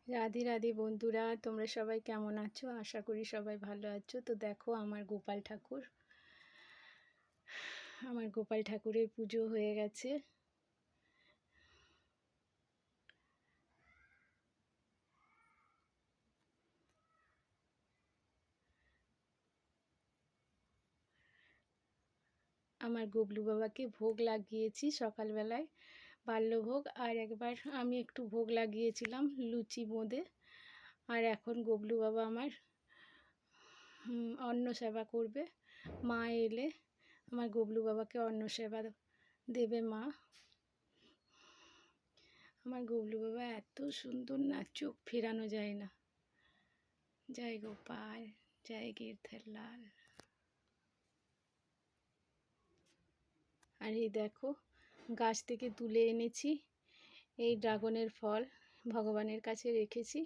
রাধে রাধে বন্ধুরা, তোমরা সবাই কেমন আছো? আশা করি সবাই ভালো আছো। তো দেখো, আমার গোপাল ঠাকুরের পুজো হয়ে গেছে। আমার গবলু বাবাকে ভোগ লাগিয়েছি সকালবেলায়, বাল্যভোগ। আর একবার আমি একটু ভোগ লাগিয়েছিলাম লুচি বোঁদে। আর এখন গবলু বাবা আমার অন্ন সেবা করবে। মা এলে আমার গবলু বাবাকে অন্ন সেবা দেবে মা। আমার গবলু বাবা এত সুন্দর না, চোখ ফেরানো যায় না। জয় গোপাল, জয় গিরধরলাল। আর এই দেখো, গাছ থেকে তুলে এনেছি এই ড্রাগনের ফল, ভগবানের কাছে রেখেছি।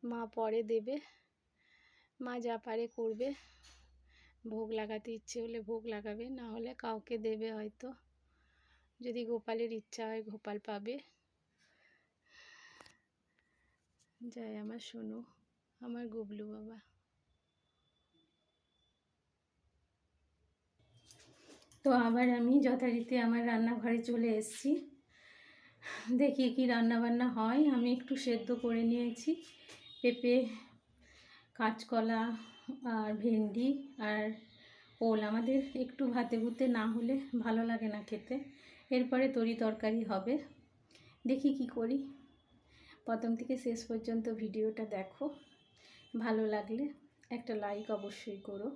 মা পরে দেবে, মা যা পারে করবে। ভোগ লাগাতে ইচ্ছে হলে ভোগ লাগাবে, না হলে কাউকে দেবে হয়তো। যদি গোপালের ইচ্ছা হয় গোপাল পাবে। জয় আমার সোনু, আমার গবলু বাবা। তো আবার আমি যথারীতি আমার রান্নাঘরে চলে এসেছি। দেখি কি রান্নাবান্না হয়। আমি একটু সেদ্ধ করে নিয়েছি পেঁপে, কাঁচকলা আর ভেন্ডি আর ওল। আমাদের একটু ভাতে ভুতে না হলে ভালো লাগে না খেতে। এরপরে তরি তরকারি হবে। দেখি কি করি। প্রথম থেকে শেষ পর্যন্ত ভিডিওটা দেখো। ভালো লাগলে একটা লাইক অবশ্যই করো।